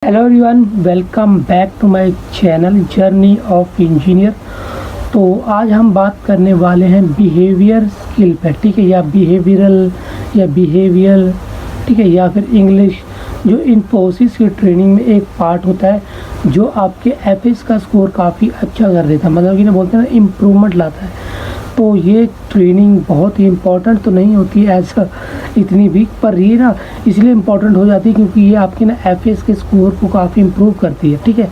Hello everyone, welcome back to my channel journey of engineer. तो आज हम बात करने वाले हैं बिहेवियर स्किल पे, ठीक है, या बिहेवियरल या बिहेवियर, ठीक है, या फिर इंग्लिश, जो इन्फोसिस की ट्रेनिंग में एक पार्ट होता है जो आपके एफएस का स्कोर काफ़ी अच्छा कर देता है, मतलब कि ना बोलते हैं ना इम्प्रूवमेंट लाता है। तो ये ट्रेनिंग बहुत ही इम्पोर्टेंट तो नहीं होती है ऐसा इतनी भी, पर ये ना इसलिए इम्पोर्टेंट हो जाती है क्योंकि ये आपके ना एफएस के स्कोर को काफ़ी इम्प्रूव करती है। ठीक है,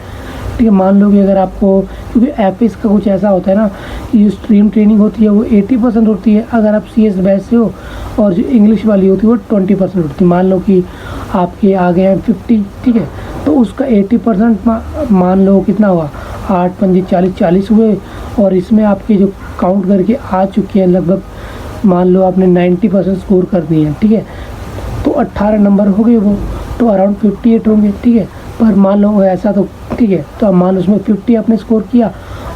मान लो कि अगर आपको, क्योंकि एफएस का कुछ ऐसा होता है ना कि जो स्ट्रीम ट्रेनिंग होती है वो 80% होती है अगर आप सीएस बैच से हो, और जो इंग्लिश वाली होती है वो 20% होती है। मान लो कि आपके आ गए हैं 50, ठीक है, तो उसका 80% मान लो कितना हुआ, 8 पंजे 40 हुए, और इसमें आपके जो काउंट करके आ चुके हैं लगभग, मान लो आपने 90% स्कोर कर दिए हैं, ठीक है, तो 18 नंबर हो गए वो, तो अराउंड 58 होंगे, ठीक है। पर मान लो ऐसा, तो ठीक है, तो अब मान लो उसमें 50 आपने स्कोर किया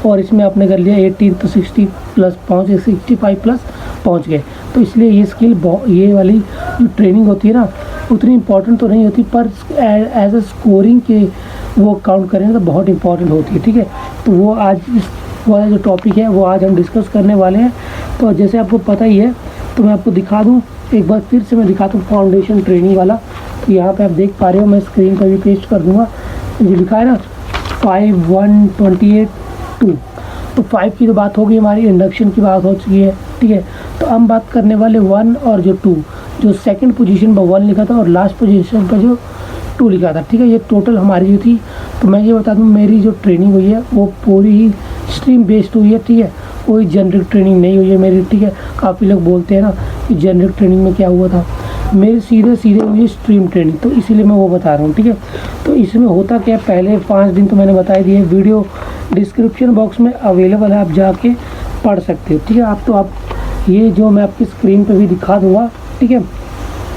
और इसमें आपने कर लिया 18, तो 60 प्लस पहुँच गए, 65 प्लस पहुँच गए। तो इसलिए ये स्किल, ये वाली जो ट्रेनिंग होती है ना उतनी इम्पोर्टेंट तो नहीं होती, पर एज ए स्कोरिंग के वो काउंट करें तो बहुत इंपॉर्टेंट होती है। ठीक है, तो वो आज वाला जो टॉपिक है वो आज हम डिस्कस करने वाले हैं। तो जैसे आपको पता ही है, तो मैं आपको दिखा दूं एक बार, फिर से मैं दिखाता हूँ फाउंडेशन ट्रेनिंग वाला। तो यहाँ पे आप देख पा रहे हो, मैं स्क्रीन पर भी पेस्ट कर दूंगा, ये लिखा है ना 5.1.28.2। तो 5 की तो बात होगी, हमारी इंडक्शन की बात हो चुकी है, ठीक है। तो हम बात करने वाले 1 और जो 2, जो सेकंड पोजीशन पर 1 लिखा था और लास्ट पोजीशन पर जो 2 लिखा था, ठीक है, ये टोटल हमारी जो थी। तो मैं ये बता दूं, मेरी जो ट्रेनिंग हुई है वो पूरी ही स्ट्रीम बेस्ड हुई है, ठीक है, कोई जेनरिक ट्रेनिंग नहीं हुई है मेरी, ठीक है। काफ़ी लोग बोलते हैं ना कि जेनरिक ट्रेनिंग में क्या हुआ था, मेरी सीधे हुई है स्ट्रीम ट्रेनिंग, तो इसीलिए मैं वो बता रहा हूँ, ठीक है। तो इसमें होता क्या है, पहले 5 दिन तो मैंने बता दिए, वीडियो डिस्क्रिप्शन बॉक्स में अवेलेबल है, आप जाके पढ़ सकते हो, ठीक है। आप ये जो मैं आपकी स्क्रीन पर भी दिखा दूँगा, ठीक है,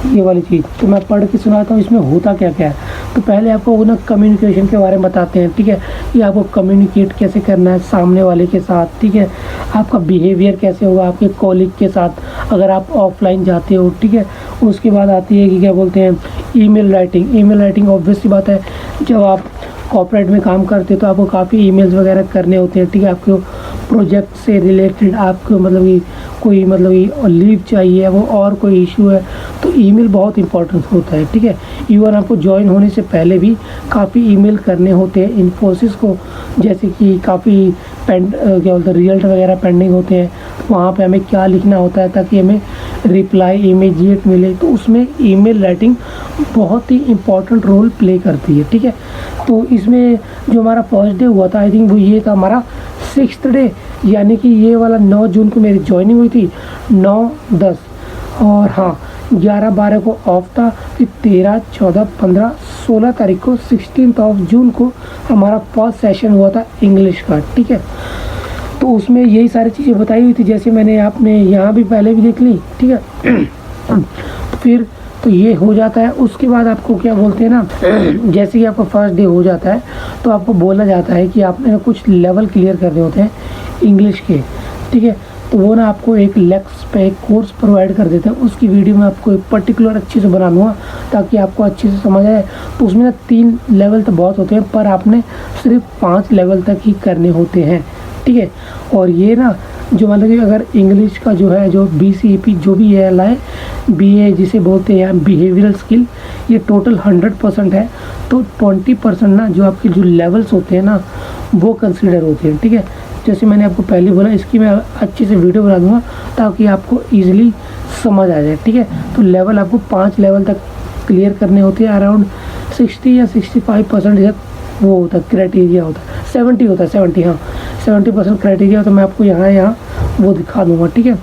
ये वाली चीज़, तो मैं पढ़ के सुनाता हूँ इसमें होता क्या क्या है। तो पहले आपको ना कम्युनिकेशन के बारे में बताते हैं, ठीक है, कि आपको कम्युनिकेट कैसे करना है सामने वाले के साथ, ठीक है, आपका बिहेवियर कैसे होगा आपके कॉलीग के साथ अगर आप ऑफलाइन जाते हो, ठीक है। उसके बाद आती है कि क्या बोलते हैं, ईमेल राइटिंग ऑब्वियस सी बात है, जब आप कॉर्पोरेट में काम करते हो तो आपको काफ़ी ईमेल्स वगैरह करने होते हैं, ठीक है। आपको प्रोजेक्ट से रिलेटेड आपको मतलब कि कोई मतलब कि लीव चाहिए, वो और कोई इशू है, तो ईमेल बहुत इंपॉर्टेंट होता है, ठीक है। इवन आपको ज्वाइन होने से पहले भी काफ़ी ईमेल करने होते हैं इन्फोसिस को, जैसे कि काफ़ी क्या बोलते हैं, रिजल्ट वगैरह पेंडिंग होते हैं, तो वहाँ पे हमें क्या लिखना होता है ताकि हमें रिप्लाई इमीडिएट मिले। तो उसमें ईमेल राइटिंग बहुत ही इम्पॉर्टेंट रोल प्ले करती है, ठीक है। तो इसमें जो हमारा फर्स्ट डे हुआ था, आई थिंक वो ये था हमारा 6th डे, यानी कि ये वाला 9 जून को मेरी ज्वाइनिंग हुई थी, 9-10, और हाँ 11-12 को ऑफ था, फिर 13, 14, 15, 16 तारीख को 16 जून को हमारा फर्स्ट सेशन हुआ था इंग्लिश का, ठीक है। तो उसमें यही सारी चीज़ें बताई हुई थी, जैसे मैंने आपने यहाँ भी पहले भी देख ली, ठीक है। फिर तो ये हो जाता है, उसके बाद आपको क्या बोलते हैं ना, जैसे कि आपका फर्स्ट डे हो जाता है तो आपको बोला जाता है कि आपने कुछ लेवल क्लियर करने होते हैं इंग्लिश के, ठीक है। तो वो ना आपको एक लेक्स पे एक कोर्स प्रोवाइड कर देते हैं, उसकी वीडियो मैं आपको एक पर्टिकुलर अच्छे से बना दूँगा ताकि आपको अच्छे से समझ आए। तो उसमें ना 3 लेवल तो बहुत होते हैं, पर आपने सिर्फ 5 लेवल तक ही करने होते हैं, ठीक है। और ये ना जो मतलब कि अगर इंग्लिश का जो है, जो BCEP जो भी है लाए, BA जिसे बोलते हैं बिहेवियरल स्किल, ये टोटल 100% है, तो 20% ना जो आपके जो लेवल्स होते हैं ना वो कंसिडर होते हैं, ठीक है। जैसे मैंने आपको पहले बोला, इसकी मैं अच्छे से वीडियो बना दूँगा ताकि आपको ईजिली समझ आ जाए, ठीक है। तो लेवल आपको 5 लेवल तक क्लियर करने होते हैं, अराउंड 60 या 65% तक वो होता है, क्राइटेरिया होता है, 70 होता है, 70, हाँ 70% क्राइटेरिया होता है। मैं आपको यहाँ वो दिखा दूँगा, ठीक है,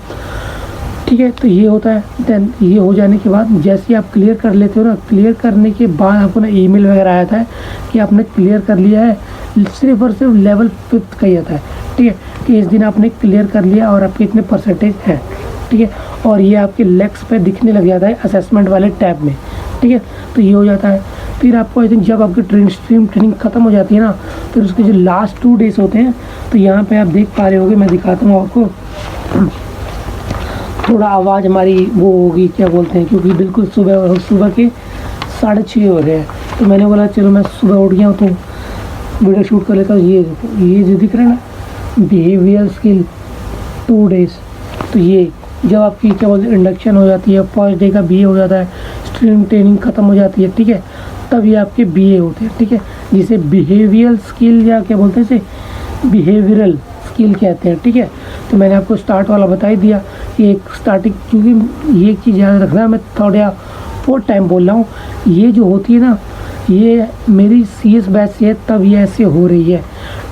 ठीक है। तो ये होता है, देन ये हो जाने के बाद जैसे आप क्लियर कर लेते हो ना, क्लियर करने के बाद आपको ना ईमेल वगैरह आया था कि आपने क्लियर कर लिया है, सिर्फ और सिर्फ लेवल 5 का ही आता है, ठीक है, कि इस दिन आपने क्लियर कर लिया और आपके इतने परसेंटेज हैं, ठीक है। और ये आपके लेक्स पे दिखने लग जाता है असेसमेंट वाले टैब में, ठीक है। तो ये हो जाता है। फिर आपको आई थिंक जब आपकी ट्रेनिंग ख़त्म हो जाती है ना, फिर उसके जो लास्ट 2 डेज़ होते हैं, तो यहाँ पे आप देख पा रहे होगे, मैं दिखाता हूँ आपको, थोड़ा आवाज़ हमारी वो होगी, क्या बोलते हैं, क्योंकि बिल्कुल सुबह के 6:30 हो रहे हैं, तो मैंने बोला चलो मैं सुबह उठ गया हूँ तो वीडियो शूट कर लेता हूँ। ये देखो, ये जो दिख रहा है ना, बिहेवियर स्किल 2 डेज़। तो ये जब आपकी क्या बोलते हैं इंडक्शन हो जाती है, फर्स्ट डे का BA हो जाता है, स्ट्रीम ट्रेनिंग ख़त्म हो जाती है, ठीक है, तब ये आपके BA होते हैं, ठीक है, जिसे बिहेवियर स्किल या क्या बोलते हैं इसे बिहेवियरल स्किल कहते हैं, ठीक है। तो मैंने आपको स्टार्ट वाला बता ही दिया कि एक स्टार्टिंग, क्योंकि ये चीज़ याद रखना, मैं थोड़ा 4 टाइम बोल रहा हूँ, ये जो होती है ना, ये मेरी CS बैच से है तब ये ऐसे हो रही है।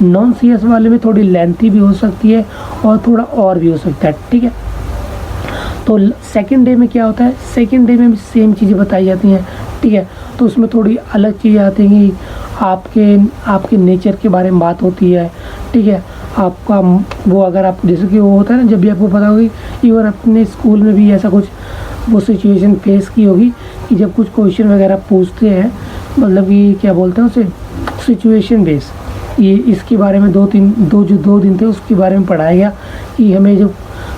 नॉन CS वाले में थोड़ी लेंथी भी हो सकती है और थोड़ा और भी हो सकता है, ठीक है। तो सेकंड डे में क्या होता है, सेकंड डे में भी सेम चीज़ें बताई जाती हैं, ठीक है। तो उसमें थोड़ी अलग चीज़ें आती हैं कि आपके नेचर के बारे में बात होती है, ठीक है। आपका वो अगर आप जैसे कि वो होता है ना, जब भी आपको पता होगी, इवन अपने स्कूल में भी ऐसा कुछ वो सिचुएशन फेस की होगी कि जब कुछ क्वेश्चन वगैरह पूछते हैं, मतलब कि क्या बोलते हैं उसे, सिचुएशन बेस, ये इसके बारे में 2 दिन थे उसके बारे में पढ़ाया गया कि हमें जो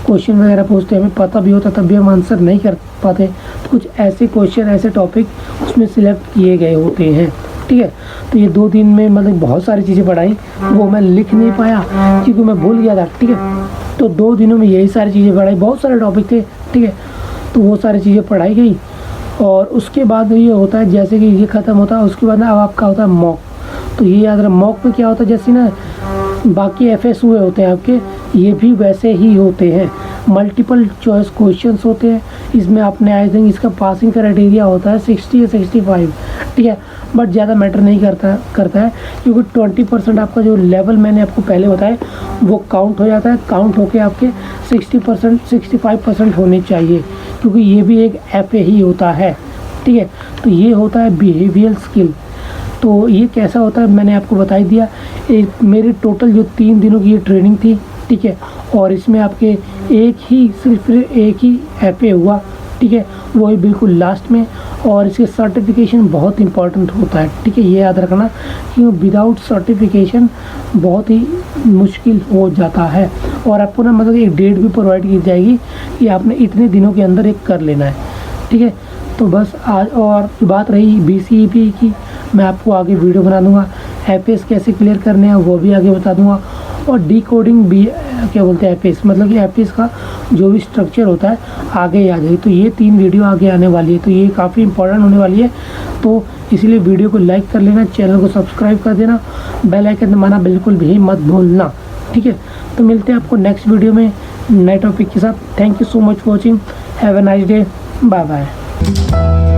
क्वेश्चन वगैरह पूछते हमें पता भी होता तब भी हम आंसर नहीं कर पाते, तो कुछ ऐसे क्वेश्चन, ऐसे टॉपिक उसमें सिलेक्ट किए गए होते हैं, ठीक है। तो ये 2 दिन में मतलब बहुत सारी चीज़ें पढ़ाई, वो मैं लिख नहीं पाया क्योंकि मैं भूल गया था, ठीक है। तो 2 दिनों में यही सारी चीज़ें पढ़ाई, बहुत सारे टॉपिक थे, ठीक है। तो वो सारी चीज़ें पढ़ाई गई और उसके बाद ये होता है, जैसे कि ये ख़त्म होता है उसके बाद ना अब आपका होता है मॉक। तो ये याद रहा, मॉक में क्या होता है, जैसे ना बाकी FS हुए होते हैं आपके, ये भी वैसे ही होते हैं, मल्टीपल चॉइस क्वेश्चंस होते हैं। इसमें आपने आई थिंक इसका पासिंग क्राइटेरिया होता है 60 या 65, ठीक है, बट ज़्यादा मैटर नहीं करता है क्योंकि 20% आपका जो लेवल मैंने आपको पहले बताया वो काउंट हो जाता है, काउंट होके आपके 60% 65% होने चाहिए, क्योंकि ये भी एक FA ही होता है, ठीक है। तो ये होता है बिहेवियल स्किल। तो ये कैसा होता है मैंने आपको बता ही दिया। मेरे टोटल जो 3 दिनों की ये ट्रेनिंग थी, ठीक है, और इसमें आपके सिर्फ एक ही FA हुआ, ठीक है, वो ही बिल्कुल लास्ट में, और इसके सर्टिफिकेशन बहुत इंपॉर्टेंट होता है, ठीक है, ये याद रखना कि विदाउट सर्टिफिकेशन बहुत ही मुश्किल हो जाता है। और आपको ना मतलब एक डेट भी प्रोवाइड की जाएगी कि आपने इतने दिनों के अंदर एक कर लेना है, ठीक है। तो बस आज, और बात रही BCEP की, मैं आपको आगे वीडियो बना दूंगा, FS कैसे क्लियर करने हैं वो भी आगे बता दूंगा, और डिकोडिंग भी क्या बोलते हैं FS, मतलब कि FS का जो भी स्ट्रक्चर होता है आगे आ जाएगी। तो ये 3 वीडियो आगे आने वाली है, तो ये काफ़ी इंपॉर्टेंट होने वाली है। तो इसलिए वीडियो को लाइक कर लेना, चैनल को सब्सक्राइब कर देना, बेल आइकन दबाना बिल्कुल भी मत भूलना, ठीक है। तो मिलते हैं आपको नेक्स्ट वीडियो में नए टॉपिक के साथ। Thank you so much for watching, have a nice day, bye bye.